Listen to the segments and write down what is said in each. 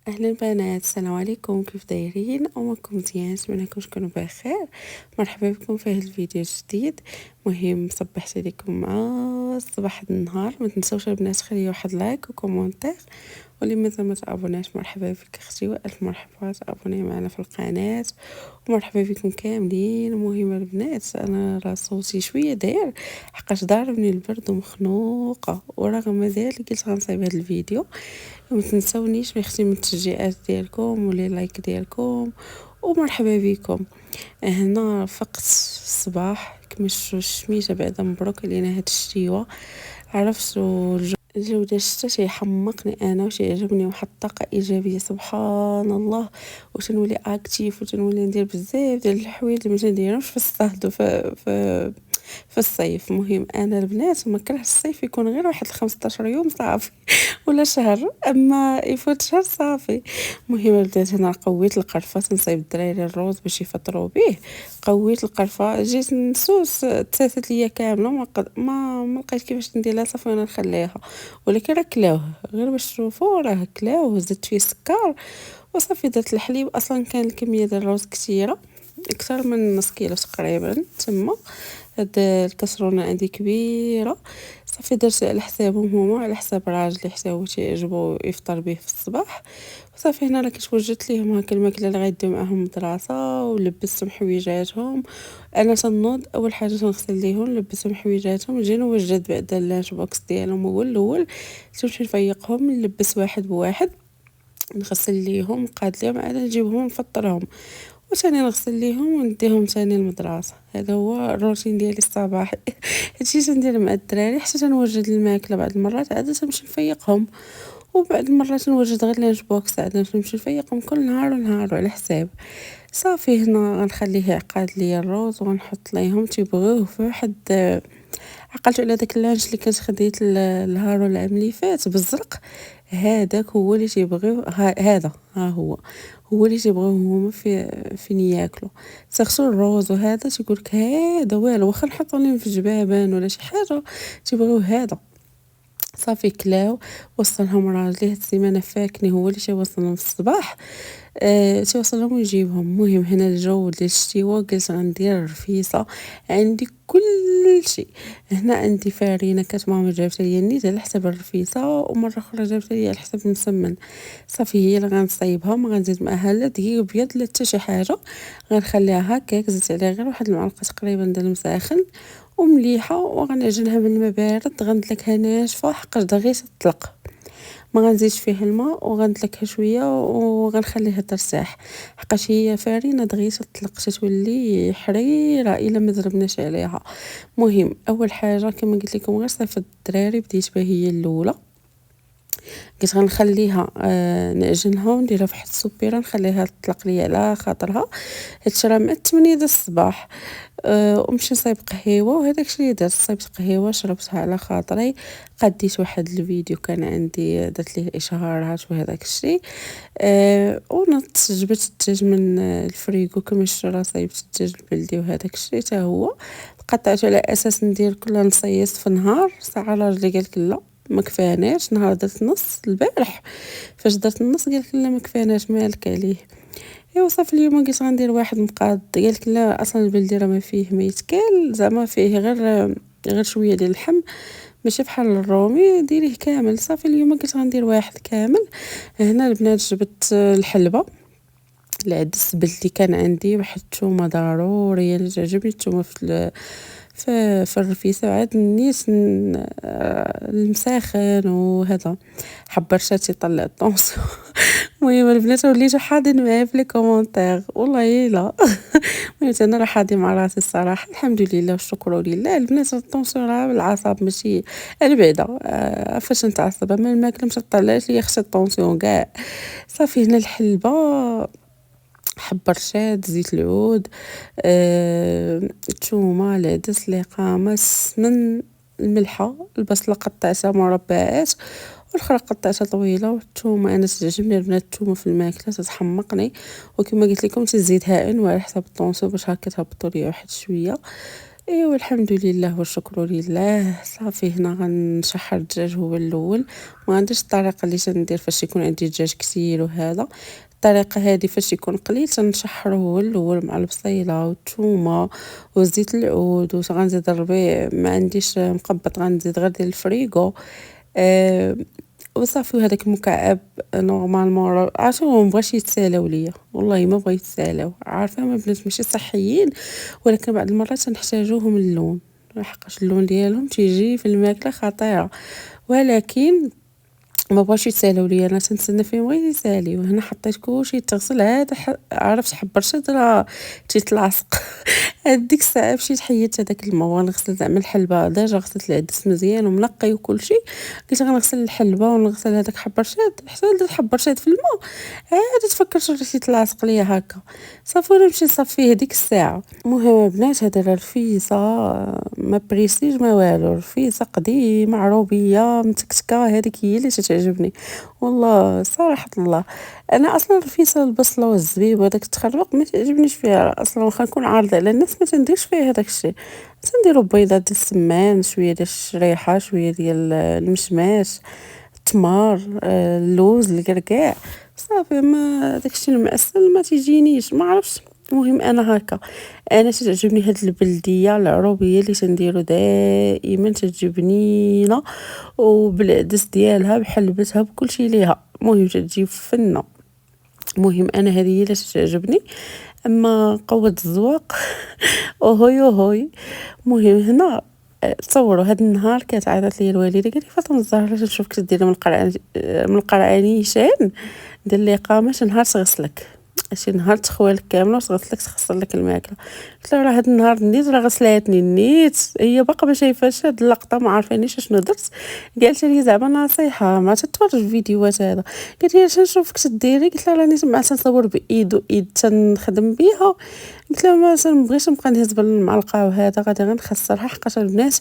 اهلا بنات، السلام عليكم. كيف دايرين؟ امكم مزيان؟ نتمنىكم تكونوا بخير. مرحبا بكم في هذا الفيديو الجديد. مهم صبحت عليكم مع صباح النهار. ما تنسوش البنات خليوا واحد لايك وكومونتير، واللي مازال ما تابوناش مرحبا بك اختي والف مرحبا، تابوني معنا في القناه. ومرحبا بكم كاملين. المهم البنات، انا راه صوتي شويه داير حقاش ضاربني البرد ومخنوقه، ورغم ذلك قلت غنصايب هذا الفيديو. وما تنسونيش اختي من التشجيعات ديالكم ولي لايك ديالكم. ومرحبا بكم. هنا فقت الصباح كما شفتوا الشميشه بعدا مبروك علينا هاد الشتيوه. عرفت الجو ديال الشتا تيحمقني انا وتيعجبني، واحد الطاقه ايجابيه سبحان الله. وتنولي اكتيف وتنولي ندير بزاف ديال الحوايج اللي ما تنديرهمش في الصهد في الصيف. مهم انا البنات ما كرهش الصيف، يكون غير واحد 15 يوم صافي ولا شهر، اما يفوت شهر صافي. مهم بدات هنا قويت القرفه تنصايب الدراري الروز باش يفطروا به. قويت القرفه، جيت نسوس تسالت ليا كامله، ما لقيت كيفاش ندير لها صافي وانا نخليها. ولكن راه كلاوه غير باش تشوفوا، راه كلاوه زدت فيه السكر وصافي. درت الحليب، اصلا كان الكميه ديال الروز كثيره اكثر من نص كيلو تقريبا تما. هاد الكسرونه عندي كبيره صافي، درت على حسابهم هما، على حساب راجلي حتى هو تيعجبو يفطر به في الصباح. وصافي هنا راه كنت وجدت ليهم هاك الماكله اللي غيديو معاهم المدرسه، ولبستهم حويجاتهم. انا تنوض اول حاجه تنغسل ليهم، لبستهم حويجاتهم، نجي نوجد بعد اللانش بوكس ديالهم هو الاول. تمشي نفيقهم، نلبس واحد بواحد، نغسل ليهم، نقاد ليهم، عاد نجيبهم نفطرهم، وثاني نغسل ليهم ونديهم ثاني المدرسه. هذا هو الروتين ديالي الصباحي. هادشي تندير مع الدراري حتى تنوجد الماكله. بعض المرات عاد تنمشي نفيقهم، وبعض المرات نوجد غير لانش بوكس عاد نمشي نفيقهم كل نهار ونهار على حساب. صافي هنا غنخليه يعقد ليا الروز وغنحط ليهم تيبغيوه في واحد. عقلت على داك اللانش اللي كنت خديت النهار العام اللي فات بالزرق. هذاك هو اللي تيبغيو، هذا ها هو اللي تيبغيو هما فين ياكلوا. سيرسو الروز وهذا تيقولك هذا والو، واخا نحطو لهم في جبابان ولا شي حاجه تيبغيو هذا. صافي كلاو. وصلهم راجلي هاد السيمانه فاكني، هو اللي تيوصلهم في الصباح. تيوصلهم ويجيبهم. المهم هنا الجو ديال الشتيوه، قلت غندير رفيصه. عندي كل شيء هنا، عندي فرينه كانت ماما جابتها لي نيت على حساب الرفيصه، ومره اخرى جابتها لي على حساب المسمن. صافي هي اللي غنصايبها، ما غنزيد معاها لا دقيق ابيض لا حتى شي حاجه. غنخليها هكاك، زدت عليها غير واحد المعلقه تقريبا ديال المساخن ومليحه، وغنعجنها بالماء بارد. غندلكها ناشفه حقاش دغيا تطلق، ما غنزيدش فيها الماء، وغندلكها شويه وغنخليها ترتاح حقاش هي فرينه دغيا تطلق تتولي حريره الا ما ضربناش عليها. مهم اول حاجه كما قلت لكم غير صيفط الدراري، بديت بها هي الاولى. قلت غنخليها نعجنها ونديرها في واحد السوبيره، نخليها تطلق ليا على خاطرها. هادشي راه مع 8 د الصباح. ومشي نصايب قهيوه، وهذاك الشيء اللي درت، صايبت قهيوه شربتها على خاطري. قديت واحد الفيديو كان عندي درت ليه اشهارات وهذاك الشيء. ونط جبت الدجاج من الفريغو كما شفتوا، راه صايبت الدجاج البلدي وهذاك الشيء حتى هو قطعته على اساس ندير كل نصيص في نهار. ساعه راجلي قالك لا ما كفاناش، نهار درت نص البارح، فاش درت النص قالك لا ما كفاناش مالك عليه. ايوا صافي اليوم قلت غندير واحد مقاد، قالك لا اصلا البلدي راه ما فيه ما يتكال، زعما فيه غير شويه ديال اللحم، ماشي بحال الرومي ديريه كامل. صافي اليوم قلت غندير واحد كامل. هنا البنات جبت الحلبه، العدس بلدي كان عندي، واحد الثومه ضروريه اللي تعجبني الثومه في الرفيسه، وعاد نيت المساخن وهذا حبرشات يطلع الطونسيون. المهم البنات وليتو حاضين معايا في لي كومونتير، والله لا. المهم انا راه حاضي مع راسي الصراحه، الحمد لله والشكر لله. البنات الطونسيون راه بالعصاب ماشي انا بعدا. فاش نتعصب اما الماكله مش طلعت لي خص الطونسيون كاع. صافي هنا الحلبه، حبرشات، زيت العود، الثومه، العدس، القامه، السمن، الملحه، البصله قطعتها مربعات والاخرى قطعتها طويله، والثومه انا تعجبني البنات الثومه في الماكله تتحمقني، وكما قلت لكم تزيدها ان على حسب الطونسو باش هكا تهبطوا ليا واحد شويه. ايوا الحمد لله والشكر لله. صافي هنا غنشحر الدجاج هو الاول. ما عنديش الطريقه اللي تندير فاش يكون عندي دجاج كثير وهذا. الطريقه هذه فاش يكون قليل تنشحره هو الاول مع البصيله والثومه وزيت العود، وغنزيد الربيع. ما عنديش مقبط غنزيد غير ديال الفريغو. آه وصافي. وهداك المكعب نورمالمون عرفتي هو مبغاش يتسالاو ليا، والله ما بغا يتسالاو. عارفه ما بنات ماشي صحيين، ولكن بعض المرات تنحتاجوهم اللون، لحقاش اللون ديالهم تيجي في الماكله خطيره. ولكن ما بغاش يتسالاو ليا، انا تنتسنى فيهم غير يساليو. هنا حطيت كلشي يتغسل. هذا عرفت حب رشاد راه تيتلاصق. ديك الساعه مشيت حيدت هذاك الماء ونغسل زعما الحلبه. ديجا غسلت العدس مزيان ومنقي وكلشي. قلت غنغسل الحلبه ونغسل هذاك حب رشاد، حتى درت حب رشاد في الماء عاد تفكرت راه تيتلاصق ليا هكا. صافي وانا نمشي نصفيه ديك الساعه. المهم البنات هذا راه رفيصه، ما بريستيج ما والو، رفيصه قديمه عروبيه متكتكه. هذيك هي اللي تعجبني والله صراحه الله. انا اصلا رفيصه البصله والزبيب وهداك التخربق ما تعجبنيش فيها اصلا. واخا نكون عارضه على الناس ما تنديرش فيها هذاك الشيء. تنديروا بيضه ديال السمان، شويه ديال الشريحه، شويه ديال المشماش، التمر، اللوز، الكركاع. صافي ما داكشي المعسل ما تيجينيش، ما عرفتش. المهم انا هكا. انا تعجبني هاد البلديه العروبيه اللي تنديرو دائما، تجي بنينه وبالعدس ديالها بحلبتها بكلشي ليها. المهم تجي فنه. المهم انا هذه هي اللي تعجبني. اما قوه الذواق اوهوي اوهوي. المهم هنا تصوروا هاد النهار كانت عيطات لي الوالده قالت لي فاطمه الزهراء نشوفك تديري من القرعه نيشان ديال الاقامه شي نهار تغسلك، شي نهار تخوالك كامله وتغسلك تخسر لك الماكله. قلت لها راه هاد النهار نيت راه غسلاتني نيت، هي باقا ما شايفاش هاد اللقطه، ما عارفانيش شنو درت. قالت لي زعما نصيحه ما تتفرج الفيديوهات هذا. قالت لي علاش نشوفك تديري؟ قلت لها راني مع تنصور بايد وايد تنخدم بها. قلت لها ما تنبغيش نبقى نهز بالمعلقه وهذا غادي غير نخسرها، حقاش البنات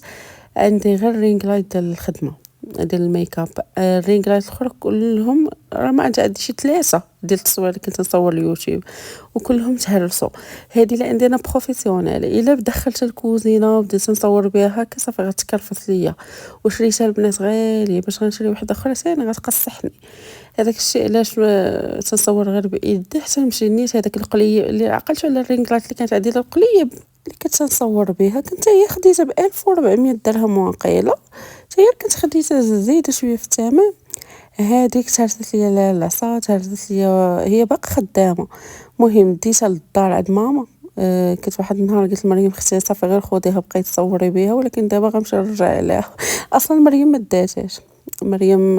عندي غير رينغ لايت ديال الخدمه ديال الميك اب. الرينغ لايت الاخرى كلهم راه ما عندي شي 3 ديال التصوير اللي كنت نصور اليوتيوب وكلهم تهرسوا. هذه اللي عندنا بروفيسيونيل. الا دخلت الكوزينه وبديت نصور بها هكا صافي غتكرفس ليا. وشريتها البنات غاليه، باش غنشري واحده اخرى ثاني غتقصحني. هذاك الشيء علاش ما تنصور غير بايدي حتى نمشي نيت. هذاك القليب اللي عقلت على الرينغ لايت اللي كانت عندي، القليب اللي كنت نصور بها كنت هي خديتها ب 1400 درهم واقيلا. هي كنت خديتها زايده شويه في الثمن. هذيك تهرست ليا العصا، تهرست ليا هي باقا خدامه. المهم ديتها للدار عند ماما. كنت واحد النهار قلت لمريم اختي صافي غير خديها بقيت تصوري بها، ولكن دابا غنمشي نرجع عليها. اصلا مريم ما داتهاش. مريم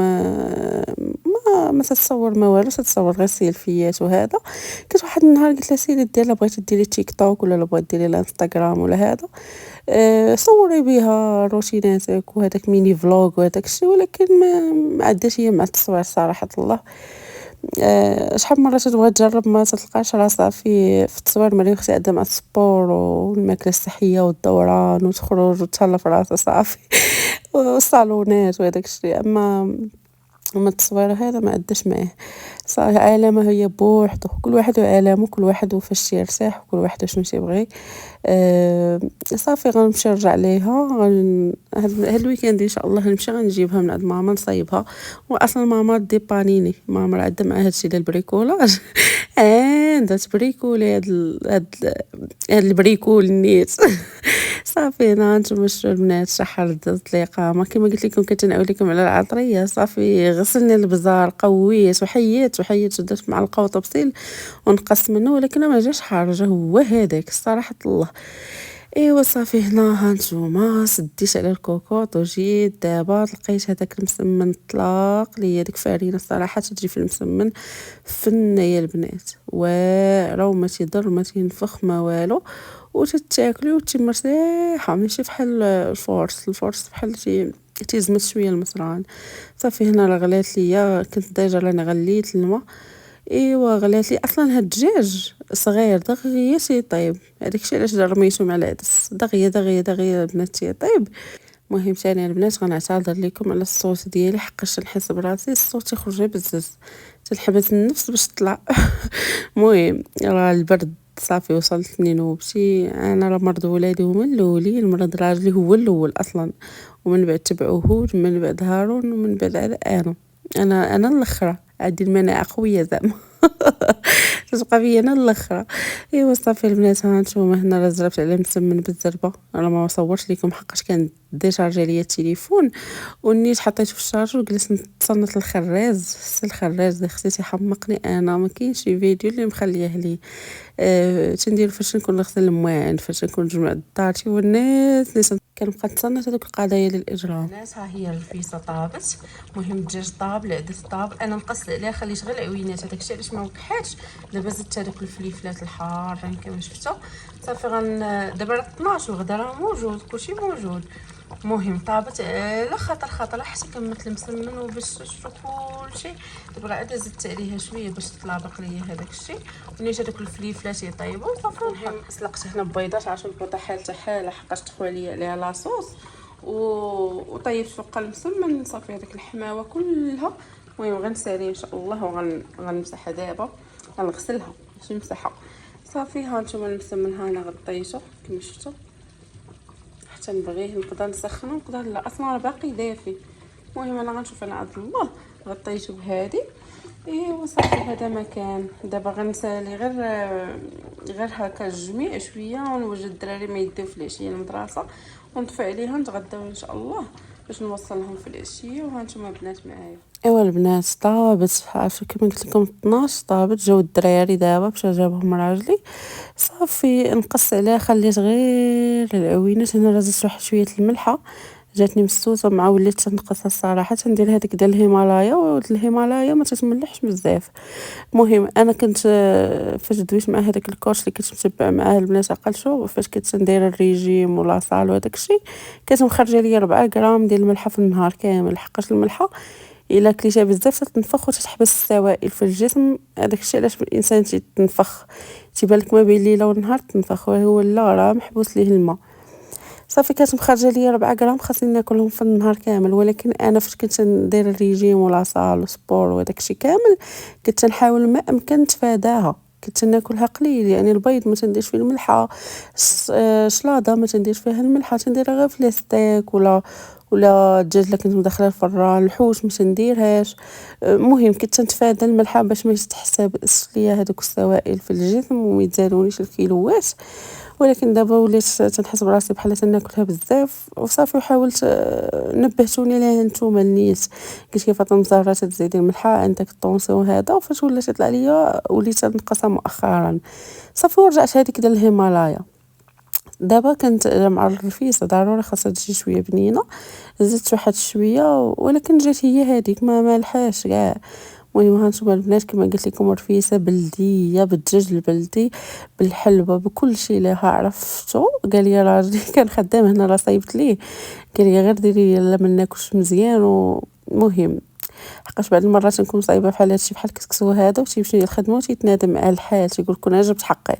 ما تتصور ما والو، تتصور غير سيلفيات وهذا. كنت واحد النهار قلت لها سيري ديري بغيتي ديري تيك توك ولا بغيتي ديري الانستغرام ولا هذا، صوري بها روتيناتك وهذاك ميني فلوغ وهذاك الشيء. ولكن ما عندهاش هي مع التصوير صراحه الله. شحال من مره تبغي تجرب ما تلقاش راسها في التصوير. مريم اختي عندها مع السبور والماكله الصحيه والدوران وتخرج وتهلا في راسها صافي. والصالونات وهذاك الشيء. اما التصوير هذا ما عداش معاه صافي. عالمه هي بوحدو، كل واحد وعالمه، كل واحد وفاش تيرتاح، وكل واحد شنو تيبغي. صافي غنمشي نرجع ليها. هاد الويكاند ان شاء الله غنمشي غنجيبها من عند ماما نصايبها. واصلا ماما ديبانيني، ماما عندها مع هادشي ديال البريكولاج. عندها تبريكولي هاد البريكول نيت. صافي هنا نتوما شتو البنات شحال دازت الاقامه. كما قلت لكم كنت نعاود لكم على العطريه. صافي غسلني البزار، قويت وحيت ودرت معلقه وطبسيل ونقص منه، ولكن ما جاش حارجه هو هذاك صراحه الله. ايوا صافي هنا هانتوما سديت على الكوكوط وجيت دابا لقيت هذاك المسمن طلاق ليا. ديك فرينه صراحه تجي في المسمن فنه يا البنات، واعره وما تيضر ما تينفخ ما والو، وتتاكلي وتي مرتاحه. ماشي بحال الفورس بحال تيزمت شويه المصران. صافي هنا راه غلات ليا، كنت ديجا راني غليت الماء. ايوا غلات لي. اصلا هاد الدجاج صغير دغيا تيطيب، هذاك الشيء علاش رميتو مع العدس دغيا دغيا دغيا البنات تيطيب. المهم ثاني البنات غنعتذر لكم على الصوت ديالي، حقاش نحس براسي الصوت يخرج غير بزز، تنحبس النفس باش تطلع. المهم راه البرد صافي وصلتني نوبتي. انا راه مرض ولادي هما الاولين، مرض راجلي هو الاول اصلا، ومن بعد تبعوه هود، من بعد هارون، ومن بعد عاد انا الاخرى، عندي المناعه قويه زعما. تبقى بيا انا الاخرى. ايوا صافي البنات، ها نتوما هنا راه زربت على مسمن بالزربه. راه ما صورتش لكم حقاش كان ديشارجي ليا التليفون، ونيت حطيته في الشارجر وجلست نتصنت الخراز. الخراز اختي تيحمقني، انا ما كاينش شي فيديو اللي مخليه لي. تندير فاش نكون نغسل المواعن، فاش نكون نجمع دارتي والناس اللي كنبقى نتصنت هذوك القضايا للاجرام. الناس ها هي الرفيسه طابت، مهم الدجاج طاب، العدس طاب، انا نقص عليها خليت غير العوينات، هذاك الشيء علاش ما وكحاتش. دابا زدت هذوك الفليفلات الحارين كما شفتوا. صافي دابا راه 12 وغدا راه موجود، كلشي موجود. مهم طابت على خاطر حتى كملت المسمن وباش شفتوا كلشي. دابا عاد زدت عليها شويه باش تطلابق ليا هذاك الشيء، ونيت هذوك الفليفلات يطيبوا صافي. المهم سلقت هنا بيضات، عرفتوا البيضه حالتها حاله حقاش تخوى ليا عليها لاصوص، وطيبت فوق المسمن صافي هذيك الحماوه كلها. المهم غنسالي ان شاء الله وغنمسحها دابا، غنغسلها ماشي نمسحها. صافي ها نتوما المسمن ها انا غطيته كما شفتوا، حتى نبغيه نقدر نسخنه نقدر لا، اصلا راه باقي دافي. المهم انا غنشوف انا عبد الله غطيته بهادي. ايوا صافي هذا مكان. دابا غنسالي غير هكا الجميع شويه، ونوجد الدراري ما يديو في العشيه المدرسه، ونطفي عليها نتغداو ان شاء الله باش نوصلهم في العشيه. وها نتوما البنات معايا. ايوا البنات طابت، عرفتوا كما قلت لكم 12 طابت. جاو الدراري دابا باش جابهم راجلي، صافي نقص عليها خليت غير العوينات. هنا راه زدت واحد شويه الملحه، جاتني مسوسه مع وليت تنقصها الصراحه. تندير هذيك ديال الهيمالايا، والهيمالايا ما تتملحش بزاف. المهم انا كنت فاش دويت مع هذاك الكورس اللي كنت متبع معاه البنات عقلتو، فاش كنت ندير الريجيم ولا صال وهداك الشيء، كانت مخرجه لي 4 غرام ديال الملحه في النهار كامل. حقاش الملحه الا كليتها بزاف تتنفخ وتتحبس السوائل في الجسم. هذاك الشيء علاش الانسان تيتنفخ، تيبان لك ما بين الليله والنهار تنفخ، وهو لا راه محبوس ليه الماء. صافي كانت مخرجه ليا 4 غرام خاصني ناكلهم في النهار كامل. ولكن انا فاش كنت ندير الريجيم ولا صال وسبور وهداك الشيء كامل، كنت نحاول ما امكن نتفاداها، كنت ناكلها قليل. يعني البيض ما تنديرش فيه الملحه، شلاضه ما تنديرش فيها الملحه، تنديرها غير في الستيك ولا الدجاج اللي كنت مدخله الفران. الحوش ما تنديرهاش. المهم كنت نتفادى الملحه باش ما يتحسبش ليا هذوك السوائل في الجسم وما يتزادونيش الكيلوات. ولكن دابا وليت تنحس براسي بحال تناكلها بزاف وصافي. وحاولت نبهتوني ليها نتوما النيت، قلت لي فاطمه زهره تزيدي الملحه عندك الطونسيون هذا. وفاش ولات تطلع ليا وليت نقصها مؤخرا صافي. ورجعت هذيك ديال الهيمالايا. دابا كنت مع الرفيسه ضروري خاصها تجي شويه بنينه، زدت واحد شويه ولكن جات هي هذيك ما مالحاش كاع. المهم ها نتوما البنات كما قلت لكم رفيسه بلديه بالدجاج البلدي بالحلبه بكل شيء لها. عرفتو قال لي راجلي كان خدام هنا راه صايبت ليه، قال لي غير ديري لا ما ناكلش مزيان. ومهم حقاش بعض المرات نكون صايبه بحال هادشي بحال الكسكسو هذا وتيمشي للخدمه وتيتنادم على الحال، تيقول لك انا جبت حقي.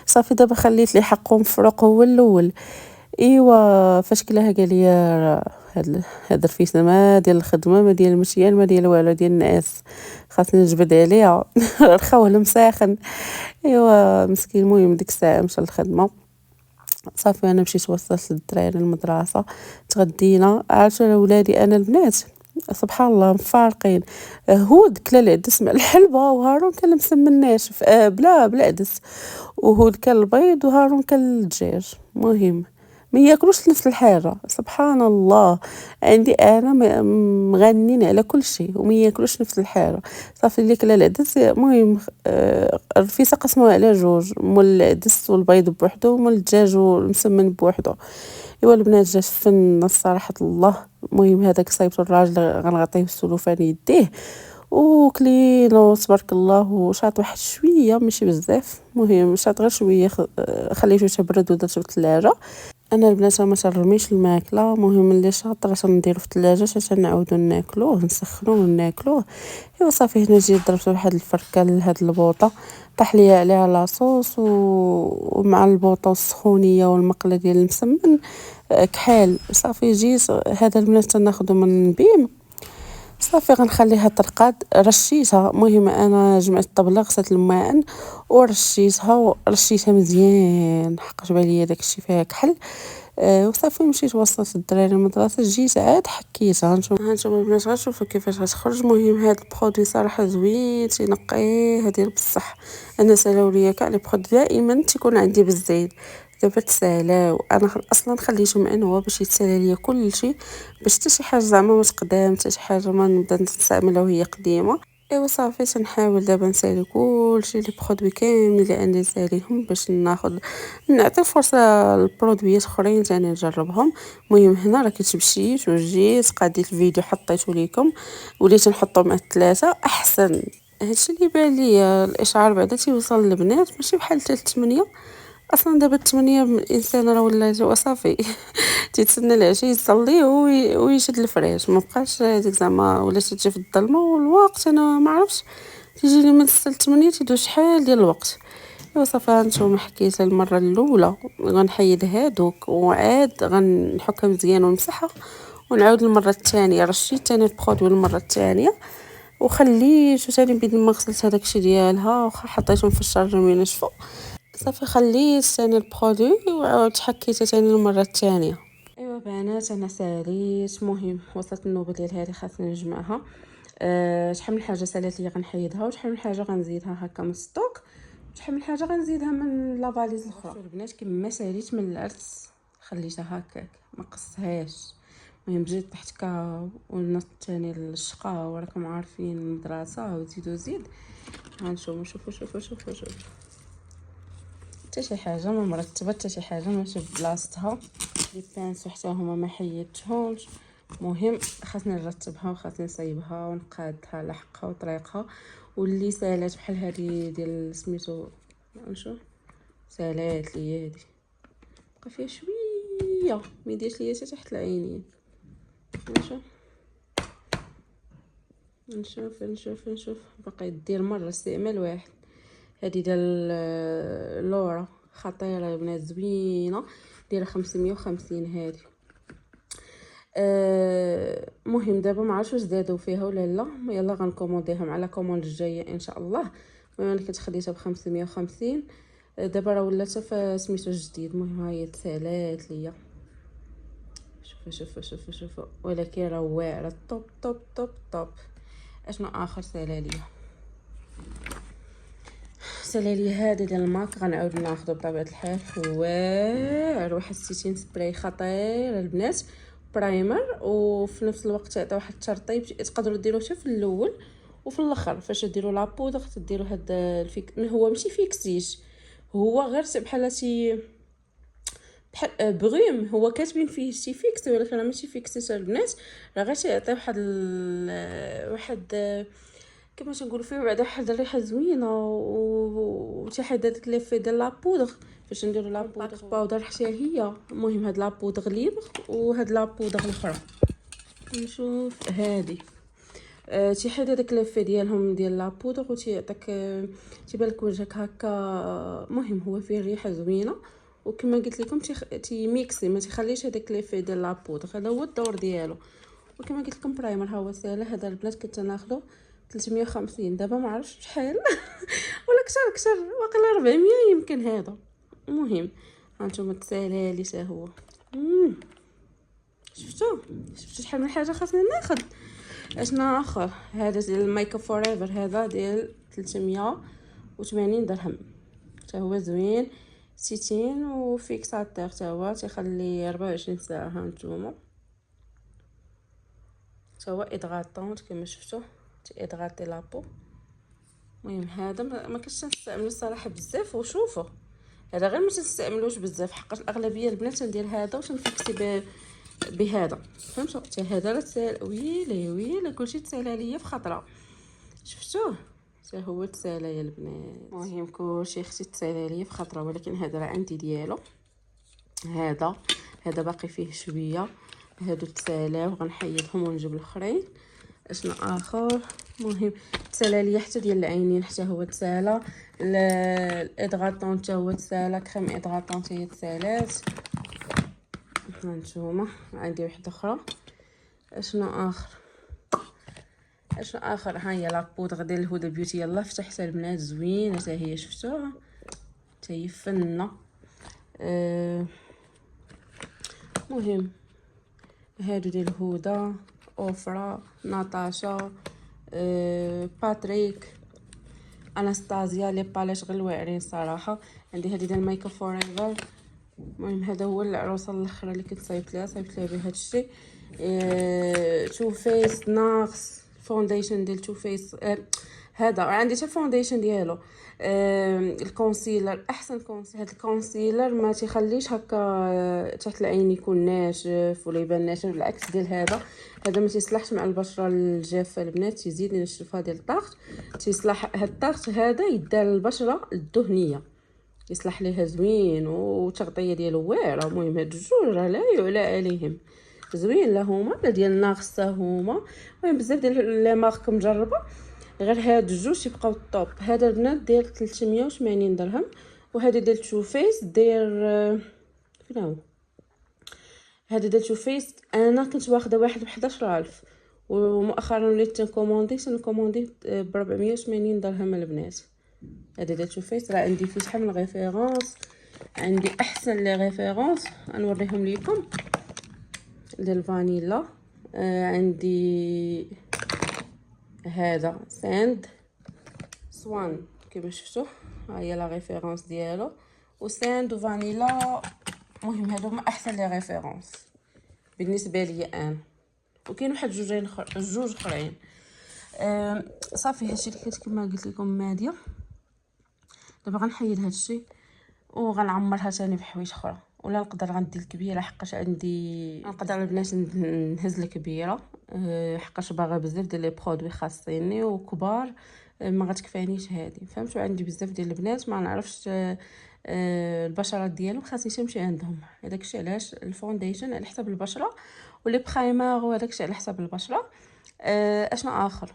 صافي دابا خليت لي حقه مفروق هو الاول. ايوا فاش كلاها قال لي هاد الرفيسه ما ديال الخدمه ما ديال المشيان ما ديال والو، ديال الناس خاصني نجبد عليها. رخاوه مساخن. ايوا مسكين. المهم ديك الساعه مشى للخدمه. صافي انا مشيت وصلت للدراري المدرسه، تغدينا. عرفتوا ولادي انا البنات سبحان الله مفارقين. هود كلا العدس مع الحلبه، وهارون كان مسمن ناشف بلا عدس، وهود كان البيض، وهارون كان الدجاج. مهم ما ياكلوش نفس الحاجه سبحان الله. عندي انا مغنين على كل شيء وما ياكلوش نفس الحاجه. صافي اللي كلا العدس المهم الرفيسه قسموها على جوج، مول العدس والبيض بوحدو، ومول الدجاج والمسمن بوحدو. ايوا البنات جات فن صراحه الله. المهم هذاك صايبتو الراجل غنعطيه السلوفان يديه وكلينو تبارك الله، وشاط واحد شويه ماشي بزاف. المهم شاط غير شويه خليته تبرد ودرتو في الثلاجه. انا البنات ما تنرميش الماكله، المهم اللي شاطر تنديرو في الثلاجه حتى نعاودو ناكلوه نسخنوه وناكلوه. ايوا صافي هنا جيت ضربت واحد الفركه لهاد البوطه، طاح ليا عليها لاصوص ومع البوطه والسخونيه والمقله ديال المسمن كحال. صافي جيت هذا البنات تناخذو من بيم صافي غنخليها ترقد. رشيتها، المهم انا جمعت الطبله غسلت الماء ورشيتها مزيان، حقاش بالي داكشي فيها كحل. وصافي مشيت وصلت الدراري المدرسه، جيت عاد حكيتها. هانتوما البنات غتشوفوا كيفاش غتخرج. المهم هاد البرودوي صراحه زوين، تينقيه ديال بصح. انا سالاو ليا كاع لي برودوي دائما تيكون عندي بالزايد، دابا تسالاو. انا اصلا خليته معنوه باش يتسالى ليا كلشي، باش حتى شي حاجه زعما ما تقدام، حتى شي حاجه ما نبدا نستعملها وهي قديمه. ايوا صافي تنحاول دابا نسالي كلشي لي برودوي كاملين اللي عندي نساليهم، باش نعطي فرصه للبرودويات اخرين ثاني نجربهم. المهم هنا راه كتمشيت وجيت قاديت الفيديو حطيته ليكم، وليت نحطو مع الثلاثه احسن. هادشي اللي بان ليا الاشعار بعدا تيوصل للبنات ماشي بحال حتى 8. اصلا دابا 8 الانسان راه ولا جوا صافي تيتسنى العشاء يصلي ويشد الفراش، ما بقاش هذيك زعما ولا تجي في الظلمه. والوقت انا ما عرفتش تيجيني من 6 ل 8 تيدوز شحال ديال الوقت. ايوا صافي هانتوما حكيت المره الاولى غنحيد هادوك وعاد غنحكها مزيان ونمسحها، ونعاود المره الثانيه رشيت ثاني البرودوي المره الثانيه، وخليت ثاني بيد ما غسلت هداكشي ديالها وحطيتهم في الشارجر من ينشفوا. صافي خليت ثاني البرودوي وعاود حكيته ثاني المره الثانيه. ايوا بنات انا ساليت. مهم وصلت النوبه ديال هذه خاصني نجمعها. شحال من حاجه سالات لي غنحيدها، وشحال من حاجه غنزيدها هكا من ستوك، شحال من حاجه غنزيدها من لافاليز الاخرى. البنات كما ساليت من العرس خليتها هكاك ما قصهاش. المهم جيت تحت كا ونص ثاني الشقه، وراكم عارفين المدرسه وزيدو زيد. غنشوفوا شوفوا حتى شي حاجه ما مرتبه، حتى شي حاجه ماشي بلاصتها. لي بانسو حتى هما ما حيدتهمش. مهم خاصني نرتبها وخاصني نصايبها ونقادها على حقها وطريقها. واللي سالات بحال هذه ديال سميتو نشوف سالات لي هذه بقى فيها شويه ما يديرش ليا حتى تحت العينين. نشوف باقي دير مره استعمال واحد. هذه ديال لورا خطيره يا بنات، زوينه، دايره 550 هذه. مهم دابا ما عرفتش واش زادوا فيها ولا لا. يلا غنكومونديهم على كوموند الجايه ان شاء الله. المهم انا كنت خديتها ب 550، دابا راه ولات في سميتو جديد. المهم ها هي تسالات ليا، شوفوا ولكن راه واعره طوب طوب طوب طوب. اشنو اخر سالا ليا هذا ديال الماك غنعاود ناخذ بطبيعه الحال. واعر واحد السيتين سبراي خطير البنات، برايمر، وفي نفس الوقت تعطي واحد الترطيب. تقدروا ديروه حتى في الاول وفي الاخر فاش ديروا لابودغ تديروا هاد هو ماشي فيكسيج، هو غير بحال شي بحال بغيم، هو كاتبين فيه شي فيكس ولكن راه ماشي فيكس البنات، راه غير تيعطي واحد كما تنقولوا فيه بعدا واحد الريحه زوينه وتيحيد داك ليفي ديال لابودغ. فاش نديروا لابودغ باودر حتى هي. المهم هاد لابودغ ليبر وهاد لابودغ الاخرى نشوف هادي تيحيد داك ليفي ديالهم ديال لابودغ وتيعطيك تيبان لك وجهك هكا. مهم هو فيه ريحه زوينه، وكما قلت لكم تيميكسي ما تيخليش هذاك ليفي ديال لابودغ، هذا هو الدور ديالو. وكما قلت لكم برايمر ها هو ساهله. هذا البنات كنت ناخذه 350، دابا ما عرفتش شحال ولا كثر واقيلا 400 يمكن هذا. المهم هانتوما تسالالي حتى هو. شفتوا شحال من حاجه خاصني ناخذ. اشنا اخر هذا ديال الميك اب فور ايفر، هذا ديال 380 درهم حتى هو زوين، 60 وفيكساتور حتى هو تيخلي 24 ساعه. هانتوما حتى هو ادغاطونط كما شفتوا تيادغاطي لابو. المهم هذا ما كنتش نستعملو الصراحه بزاف. وشوفوا هذا غير ما تستعملوش بزاف حقاش الاغلبيه البنات ندير هذا وتنفكسي بهذا، فهمتوا؟ حتى هذا راه تسال ويلي كلشي تسالى ليا في خطره. شفتوه حتى هو تسالى يا البنات. المهم كلشي اختي تسالى ليا في خطره، ولكن هذا راه عندي ديالو. هذا باقي فيه شويه، هادو تسالاو غنحيدهم ونجيب الاخرين. اشنو اخر؟ المهم تسالى ليا حتى ديال العينين حتى هو تسالى. الادغاطون حتى هو تسالى، كريم ادغاطون حتى هي تسالات. هانتوما عندي واحده اخرى. اشنو اخر؟ اشنو اخر؟ ها هي لابودغ ديال الهدى بيوتي، يلا فتحتها البنات، زوينه حتى هي، شفتوها حتى هي فنه. مهم هادو ديال الهدى، اوفرا، ناتاشا، باتريك، اناستازيا، لي باليت غير واعرين صراحه. عندي هذه ديال ميك اب فور ايفر. المهم هذا هو العروسه الاخرى اللي كنت صايبت لها بهذا الشيء. تو فيس ناقص فونديشن ديال تو فيس. هذا عندي حتى فونديشن ديالو. الكونسيلر احسن كونسيلر. هذا الكونسيلر ما تيخليش هكا تحت العين يكون ناشف ولا يبان ناشف، بالعكس ديال هذا ما تيصلحش مع البشره الجافه البنات، تيزيد ينشفها ديال الضغط. تيصلح هاد الضغط هذا يدار للبشره الدهنيه، يصلح ليها زوين وتغطيه ديالو واعره. المهم هاد الجوج راه لا يعلى عليهم، زوين لا هما لا ديال ناقصه هما. المهم بزاف ديال لي مارك مجربه، غير هاد الجوج يبقاو الطوب. هذا البنات داير 380 درهم، وهذا ديال تو فيس داير فين هو؟ هذا ديال تو فيس انا كنت واخده واحد ب11000، ومؤخرا وليت نكوموندي ب 480 درهم البنات. هذا ديال تو فيس راه عندي فيه شحال من ريفيرونس، عندي احسن لي ريفيرونس نوريهم لكم. ديال فانيلا عندي هذا ساند سوان كما شفتوا، ها هي لا ريفيرونس ديالو، وساند وفانيلا. المهم هادو هما احسن لي ريفيرونس بالنسبه لي انا. وكاين واحد جوج اخرين. صافي هادشي اللي كنت كما قلت لكم ماديه. دابا غنحيد هادشي وغنعمرها ثاني بحوايج اخرى، ولا نقدر غندير الكبيره حقاش عندي نقدر البنات نهز الكبيره حقاش باغا بزاف ديال لي برودوي خاصيني وكبار، ما غتكفانيش هذه. فهمتوا؟ عندي بزاف ديال البنات ما نعرفش البشرات ديالهم خاصني تمشي عندهم. هذاك الشيء علاش الفونديشن على حساب البشره، ولي برايمر وهذاك الشيء على حساب البشره. اشنو اخر؟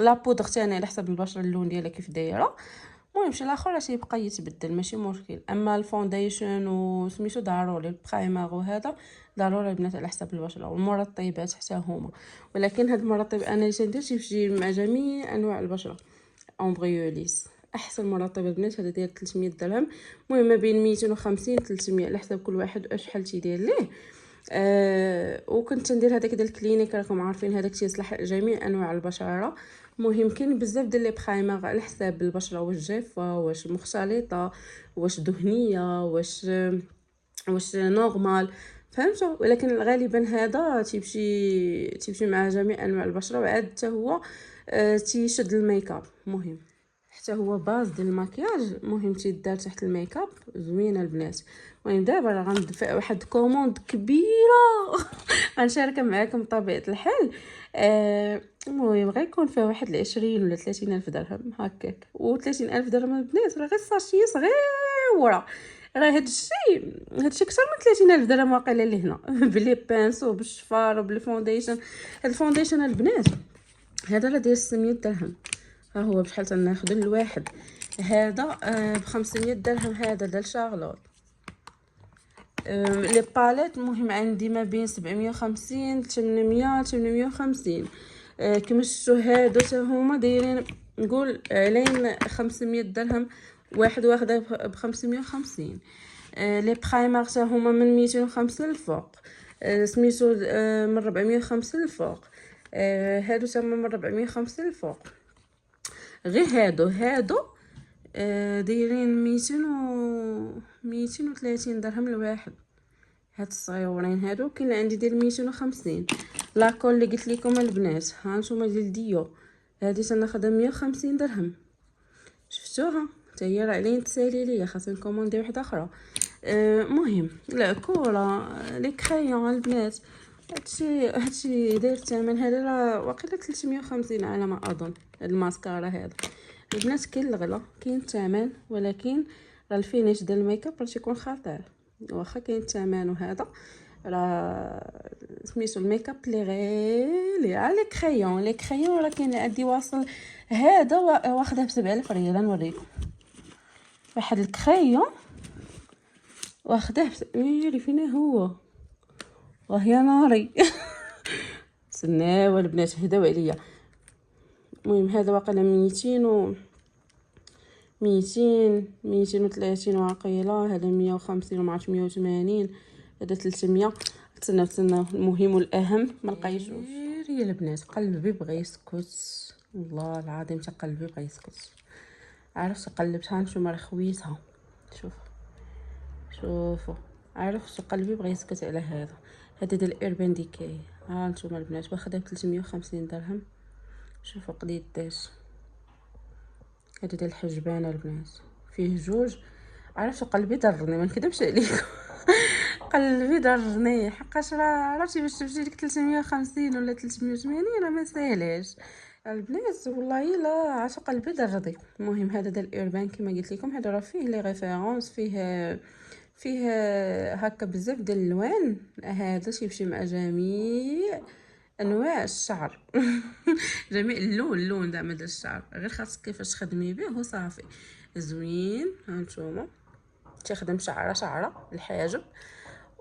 لا بودغ ثاني على حساب البشره، اللون ديالها كيف دايره. المهم شي الاخر راه تيبقى يتبدل ماشي مشكل. اما الفونديشن وسميتو ضروري، البرايمر وهذا ضروري البنات على حساب البشره، والمرطبات حتى هما. ولكن هاد المرطب انا اللي تندير تيمشي مع جميع انواع البشره. امبريوليس احسن مرطب البنات، هذا داير 300 درهم. المهم ما بين 250 300 على حساب كل واحد شحال تيدير ليه. وكنت ندير هذاك ديال الكلينيك، راكم عارفين هذاك تيصلح جميع انواع البشره. مهم كاين بزاف ديال لي برايمر على حساب البشره، واش جافه، واش مختلطه، واش دهنيه، واش نورمال. فهمتوا؟ ولكن غالبا هذا تيمشي مع جميع انواع البشره، وعاد حتى هو تيشد الميك اب. مهم حتى هو باز ديال المكياج، مهم تيدار تحت الميك اب، زوينه البنات. المهم دابا راه غندفع واحد كوموند كبيره غنشاركها معكم بطبيعه الحال. المهم غيكون فيها واحد 20 ولا 30 الف درهم هكاك. و30 الف درهم البنات راه غير ساشي صغيره. راه هادشي اكثر من 30 الف درهم واقيلا لهنا بلي بانسو بالشفار وبالفونديشن. هاد الفونديشن البنات هذا راه داير 600 درهم. ها هو بشحال تناخذ الواحد. هذا ب500 درهم. هذا ديال شارلوت. لي باليت المهم عندي ما بين 750 800 850. كما شفتوا هادو حتى هما دايرين نقول علين 500 درهم. واحد واخده ب550. لي برايمر حتى هما من 250 للفوق. سميتو من 450 للفوق. هادو تما من 450 للفوق. غير هادو دايرين 230 درهم الواحد. هاد الصغيورين هادو. كاين عندي ديال 250. لاكول اللي قلت لكم البنات ها نتوما ديال ديو، هادي تناخذها 150 درهم. شفتوها؟ حتى هي راه علين تسالي ليا، خاصني نكوموندي واحده اخرى. مهم العكوره، لي كريون البنات، هادشي داير الثمن. هذا راه واقيلا 350 على ما اظن. هاد الماسكارا هذا البنات كاين الغلا كاين الثمن، ولكن راه الفينيش ديال الميك اب راه تيكون خطير. واخا كاين الثمن وهذا راه سميتو الميك اب لي غالي. على لي كريون راه كاين عندي واصل هذا واخده ب7000 ريال. نوريكم واحد الكريون واخده ميري فينا هو وهي ناري تسناو البنات هداو عليا. المهم هذا واقيلا 230 واقيلا، هذا 150 وما عرفت 180، هذا 300. تسناو المهم والاهم ما لقيتوش يا البنات. قلبي بغى يسكت والله العظيم، حتى قلبي بغى يسكت. عرفت قلبتها نتوما راه خويتها، شوفوا عرفت قلبي بغى يسكت على هذا ديال الايربان ديكاي. ها نتوما البنات واخدها ب 350 درهم. شوفوا قديداش هذا ديال الحجبانه البنات، فيه جوج. عرفت قلبي ضرني ما نكذبش عليكم قلبي ضرني حقاش راه عرفتي باش تمشي لك 350 ولا 380 راه ما ساهلاش البنات والله الا عاش قلبي ضرني. المهم هذا ديال الايربان كما قلت لكم، هذا راه فيه لي ريفيرونس، فيه هكا بزاف ديال الالوان. هذا تيمشي مع جميع انواع الشعر جميع اللون زعما ديال الشعر، غير خاصك كيفاش تخدمي به وصافي. زوين ها نتوما تخدم شعره الحاجب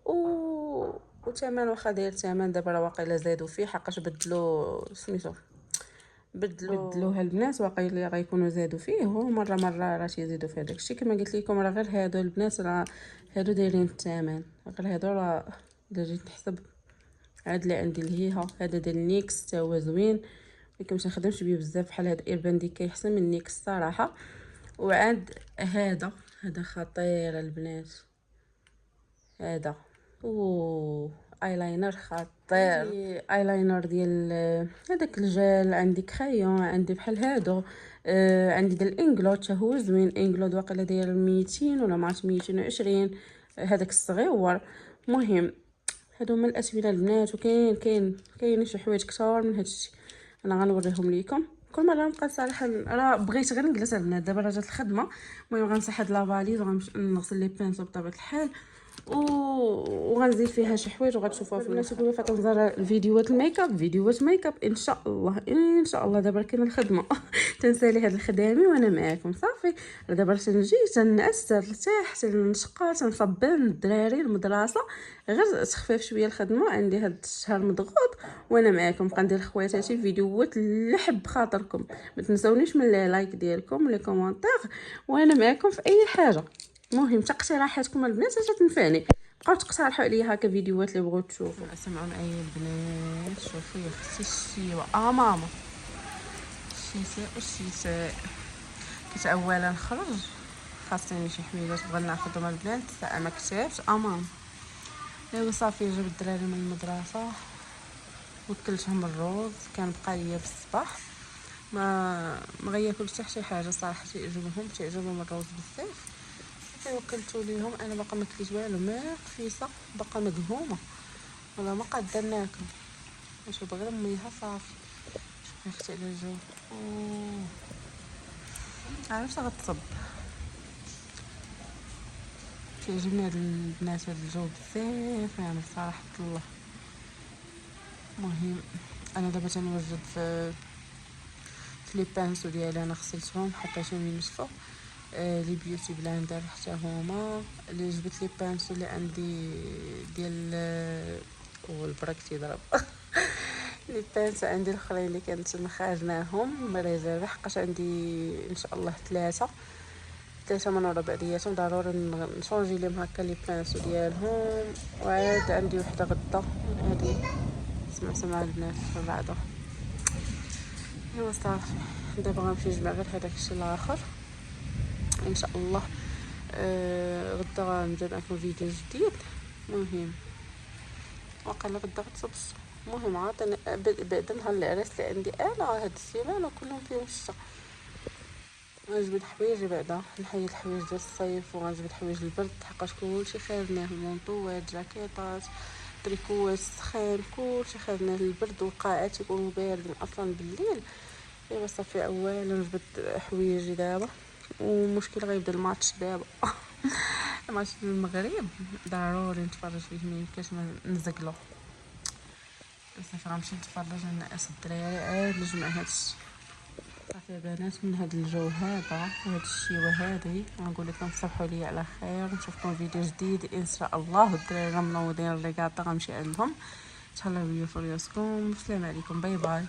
وثمن واخا داير ثمن. دابا راه واقيلا زادوا فيه حقاش بدلوا سميتو بدلوها البنات، واقيلا غيكونوا زادوا فيه ومره راه تيزيدوا في هذاك الشيء. كما قلت لكم راه غير هادو البنات راه هادو دايرين الثمن، غير هادو راه الا جيت نحسب. هاد اللي عندي الهيها هذا ديال نيكس حتى هو زوين، ولكن ما نخدمش بيه بزاف بحال هاد ايربان دي كيحسن من نيكس الصراحه. وعاد هذا خطير البنات، هذا ايلاينر خطير، ايلاينر ديال هذاك الجل. عندي كريون، عندي بحال هادو عندي ديال انجلود حتى هو زوين. انجلود واقيلا داير 200 ولا ما عرفت 220 هذاك الصغيور. المهم هادو هما الاسئله البنات، وكاين شي حوايج كثار من هادشي انا غنوريهم لكم. كل مره نبقى صراحه راه بغيت غير نجلس البنات، دابا راه جات الخدمه. المهم غنصح هاد لافاليز وغنمشي نغسل لي بانسو بطبيعه الحال وغنزيد فيها شي حوايج وغتشوفوها في الناس. يقولوا فاطمه زهره الفيديوهات فيديوهات ميك اب ان شاء الله دابا كاين الخدمه تنسالي هاد الخدامي وانا معاكم صافي. دابا تنجي تنعس ترتاح تنشقى تنصبر الدراري المدرسه، غير تخفيف شويه الخدمه. عندي هاد الشهر مضغوط وانا معاكم، بقى ندير خواتاتي فيديوهات اللي حب خاطركم. ما تنسونيش من لايك ديالكم لي كومونتير وانا معاكم في اي حاجه. المهم تقتراحاتكم البنات تنفعني، بقاو تقترحوا عليا هكا فيديوهات اللي بغيتو تشوفوا. سمعوا معايا البنات، شوفوا يا اختي الشيوه ماما الشتاء كنت اولا نخرج خاصني شي حميدات بغا ناخذهم البنات الساعه ما كتبت ماما. ايوا صافي جبت الدراري من المدرسه وكلتهم الروز، كان بقى ليا في الصباح ما غياكلش حتى شي حاجه صراحه. تعجبهم الروز بزاف، وكلتو ليهم. انا باقا ما كليت والو، ما خفيصه باقا مقهومه ولا ما قادره ناكل. نشرب غير ميها صافي. شوفي اختي على الجو عرفت غتصب. كيعجبني هاد البنات هاد الجو بزاف يعني صراحه الله. المهم انا دابا تنوجد في لي بانسو ديالي، انا غسلتهم حطيتهم ينشفوا. لي بيوتي بلاندر حتى هما اللي جبت لي بانسو اللي عندي ديال والبراك تيضرب لي بانسو عندي الاخرين اللي كانت خارجناهم ريزيرفي حقاش عندي ان شاء الله ثلاثه من وربع ديالهم ضروري نشونجي لهم هكا لي بانسو ديالهم. وعاد عندي وحده غدا هذه سمع البنات في بعضها. ايوا صافي دابا غنمشي نجمع غير هذاك الشيء الاخر ان شاء الله. غدا غنبدا معكم فيديو جديد. المهم واقيلا غدا غتصبص. المهم عاد بعد نهار العراس اللي عندي انا هاد السيمانه كلهم فيهم الشتا. غنجبد حوايجي بعدا نحيد الحوايج ديال الصيف وغنجبد حوايج البرد حقاش كلشي خارجناه، المونطوات جاكيطات تريكوات سخان كلشي خارجناه للبرد، والقاعات يكونوا باردين اصلا بالليل. ايوا صافي اولا نجبد حوايجي دابا. ومشكل غيبدا الماتش دابا الماتش المغرب ضروري نتفرج فيه، ميمكنش نزقلو. صافي غنمشي نتفرج ونعس الدراري عاد نجمع هادشي. صافي البنات من هاد الجو هذا وهاد الشيوه هذه غنقول لكم تصبحوا لي على خير، نشوفكم فيديو جديد ان شاء الله. الدراري منوضين الريكاطه غنمشي عندهم تهلاو ليا في راسكم. السلام عليكم، باي باي.